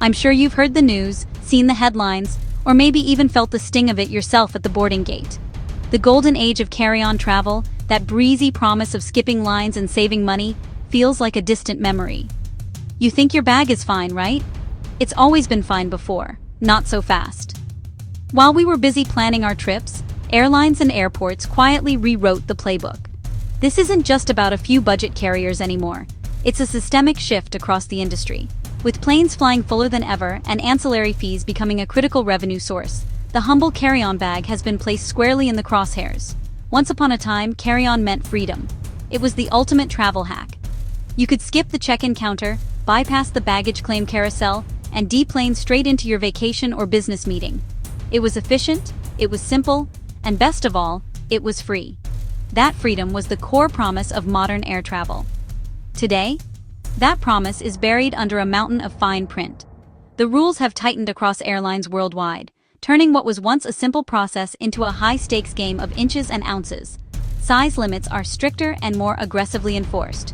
I'm sure you've heard the news, seen the headlines, or maybe even felt the sting of it yourself at the boarding gate. The golden age of carry-on travel, that breezy promise of skipping lines and saving money, feels like a distant memory. You think your bag is fine, right? It's always been fine before, not so fast. While we were busy planning our trips, airlines and airports quietly rewrote the playbook. This isn't just about a few budget carriers anymore. It's a systemic shift across the industry. With planes flying fuller than ever and ancillary fees becoming a critical revenue source, the humble carry-on bag has been placed squarely in the crosshairs. Once upon a time, carry-on meant freedom. It was the ultimate travel hack. You could skip the check-in counter, bypass the baggage claim carousel, and deplane straight into your vacation or business meeting. It was efficient, it was simple, and best of all, it was free. That freedom was the core promise of modern air travel. Today, that promise is buried under a mountain of fine print. The rules have tightened across airlines worldwide, turning what was once a simple process into a high-stakes game of inches and ounces. Size limits are stricter and more aggressively enforced.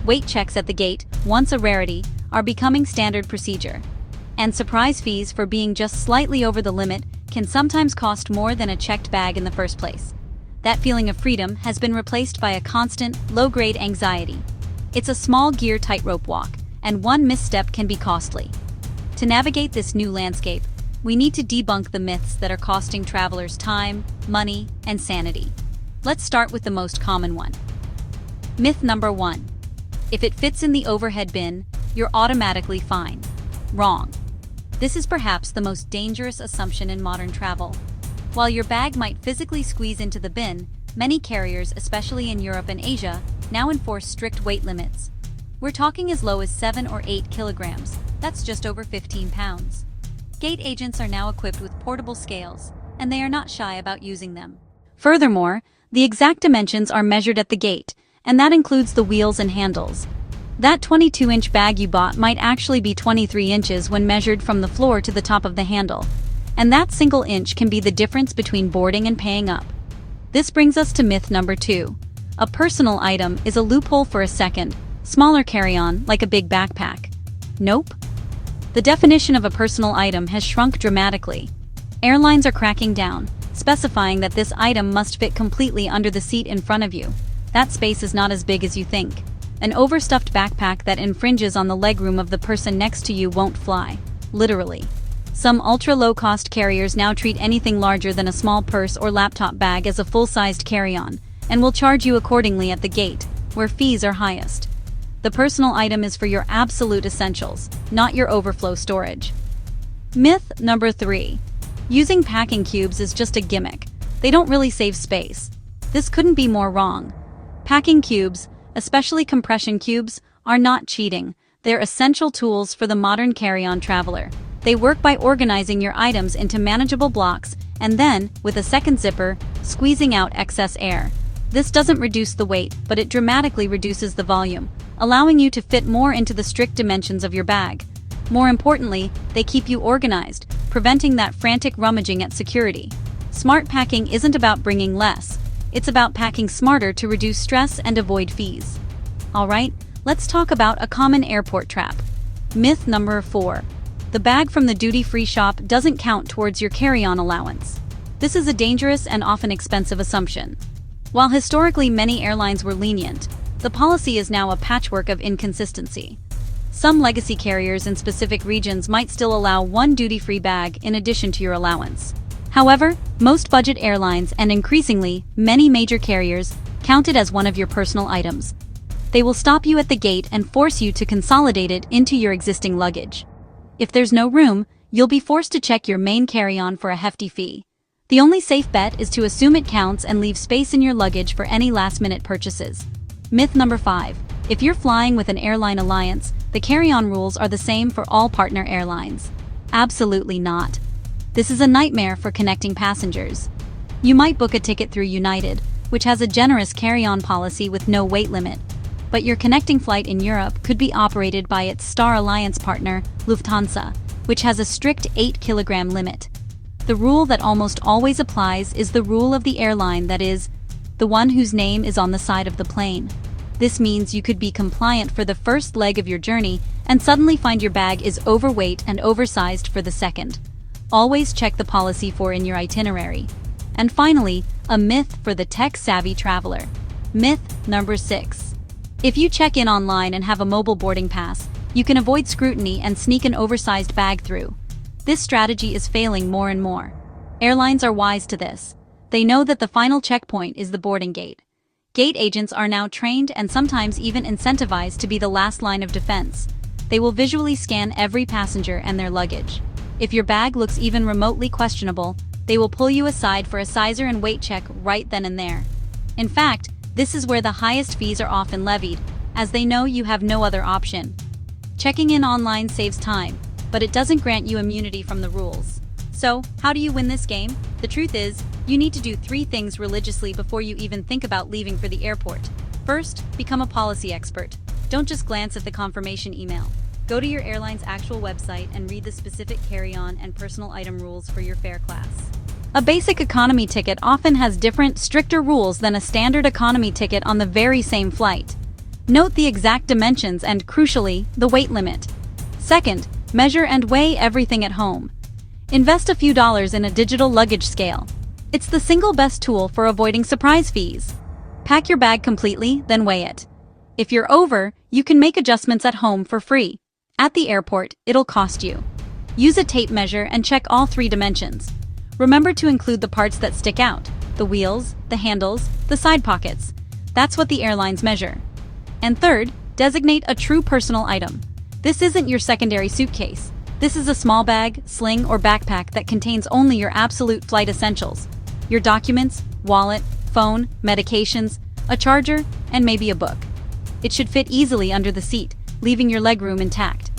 Weight checks at the gate, once a rarity, are becoming standard procedure. And surprise fees for being just slightly over the limit can sometimes cost more than a checked bag in the first place. That feeling of freedom has been replaced by a constant, low-grade anxiety. It's a small gear tightrope walk, and one misstep can be costly. To navigate this new landscape, we need to debunk the myths that are costing travelers time, money, and sanity. Let's start with the most common one. Myth number 1. If it fits in the overhead bin, you're automatically fine. Wrong. This is perhaps the most dangerous assumption in modern travel. While your bag might physically squeeze into the bin, many carriers, especially in Europe and Asia, now enforce strict weight limits. We're talking as low as 7 or 8 kilograms. That's just over 15 pounds. Gate agents are now equipped with portable scales, and they are not shy about using them. Furthermore, the exact dimensions are measured at the gate, and that includes the wheels and handles. That 22-inch bag you bought might actually be 23 inches when measured from the floor to the top of the handle. And that single inch can be the difference between boarding and paying up. This brings us to myth number 2. A personal item is a loophole for a second, smaller carry-on like a big backpack. Nope. The definition of a personal item has shrunk dramatically. Airlines are cracking down, specifying that this item must fit completely under the seat in front of you. That space is not as big as you think. An overstuffed backpack that infringes on the legroom of the person next to you won't fly. Literally. Some ultra-low-cost carriers now treat anything larger than a small purse or laptop bag as a full-sized carry-on, and will charge you accordingly at the gate, where fees are highest. The personal item is for your absolute essentials, not your overflow storage. Myth number 3. Using packing cubes is just a gimmick. They don't really save space. This couldn't be more wrong. Packing cubes, especially compression cubes, are not cheating. They're essential tools for the modern carry-on traveler. They work by organizing your items into manageable blocks and then, with a second zipper, squeezing out excess air. This doesn't reduce the weight, but it dramatically reduces the volume, allowing you to fit more into the strict dimensions of your bag. More importantly, they keep you organized, preventing that frantic rummaging at security. Smart packing isn't about bringing less. It's about packing smarter to reduce stress and avoid fees. Alright, let's talk about a common airport trap. Myth number 4. The bag from the duty-free shop doesn't count towards your carry-on allowance. This is a dangerous and often expensive assumption. While historically many airlines were lenient, the policy is now a patchwork of inconsistency. Some legacy carriers in specific regions might still allow one duty-free bag in addition to your allowance. However, most budget airlines and increasingly many major carriers count it as one of your personal items. They will stop you at the gate and force you to consolidate it into your existing luggage. If there's no room, you'll be forced to check your main carry-on for a hefty fee. The only safe bet is to assume it counts and leave space in your luggage for any last-minute purchases. Myth number 5. If you're flying with an airline alliance, the carry-on rules are the same for all partner airlines. Absolutely not. This is a nightmare for connecting passengers. You might book a ticket through United, which has a generous carry-on policy with no weight limit, but your connecting flight in Europe could be operated by its Star Alliance partner, Lufthansa, which has a strict 8-kilogram limit. The rule that almost always applies is the rule of the airline, that is, the one whose name is on the side of the plane. This means you could be compliant for the first leg of your journey and suddenly find your bag is overweight and oversized for the second. Always check the policy in your itinerary. And finally, a myth for the tech-savvy traveler. Myth number 6. If you check in online and have a mobile boarding pass, you can avoid scrutiny and sneak an oversized bag through. This strategy is failing more and more. Airlines are wise to this. They know that the final checkpoint is the boarding gate. Gate agents are now trained and sometimes even incentivized to be the last line of defense. They will visually scan every passenger and their luggage. If your bag looks even remotely questionable, they will pull you aside for a sizer and weight check right then and there. In fact, this is where the highest fees are often levied, as they know you have no other option. Checking in online saves time, but it doesn't grant you immunity from the rules. So, how do you win this game? The truth is, you need to do 3 things religiously before you even think about leaving for the airport. First, become a policy expert. Don't just glance at the confirmation email. Go to your airline's actual website and read the specific carry-on and personal item rules for your fare class. A basic economy ticket often has different, stricter rules than a standard economy ticket on the very same flight. Note the exact dimensions and, crucially, the weight limit. Second, measure and weigh everything at home. Invest a few dollars in a digital luggage scale. It's the single best tool for avoiding surprise fees. Pack your bag completely, then weigh it. If you're over, you can make adjustments at home for free. At the airport, it'll cost you. Use a tape measure and check all 3 dimensions. Remember to include the parts that stick out: the wheels, the handles, the side pockets. That's what the airlines measure. And third, designate a true personal item. This isn't your secondary suitcase. This is a small bag, sling, or backpack that contains only your absolute flight essentials. Your documents, wallet, phone, medications, a charger, and maybe a book. It should fit easily under the seat, leaving your legroom intact.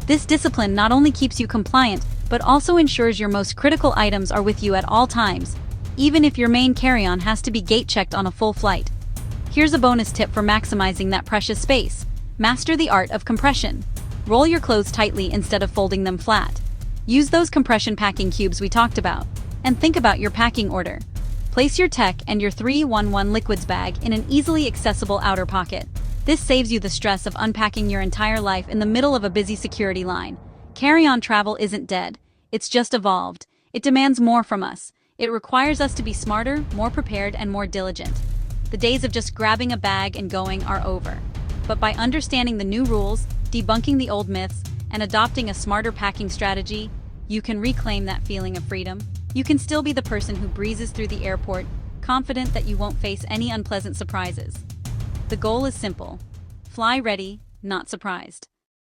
This discipline not only keeps you compliant, but also ensures your most critical items are with you at all times, even if your main carry-on has to be gate-checked on a full flight. Here's a bonus tip for maximizing that precious space. Master the art of compression. Roll your clothes tightly instead of folding them flat. Use those compression packing cubes we talked about. And think about your packing order. Place your tech and your 3-in-1 liquids bag in an easily accessible outer pocket. This saves you the stress of unpacking your entire life in the middle of a busy security line. Carry-on travel isn't dead. It's just evolved. It demands more from us. It requires us to be smarter, more prepared, and more diligent. The days of just grabbing a bag and going are over. But by understanding the new rules, debunking the old myths, and adopting a smarter packing strategy, you can reclaim that feeling of freedom. You can still be the person who breezes through the airport, confident that you won't face any unpleasant surprises. The goal is simple. Fly ready, not surprised.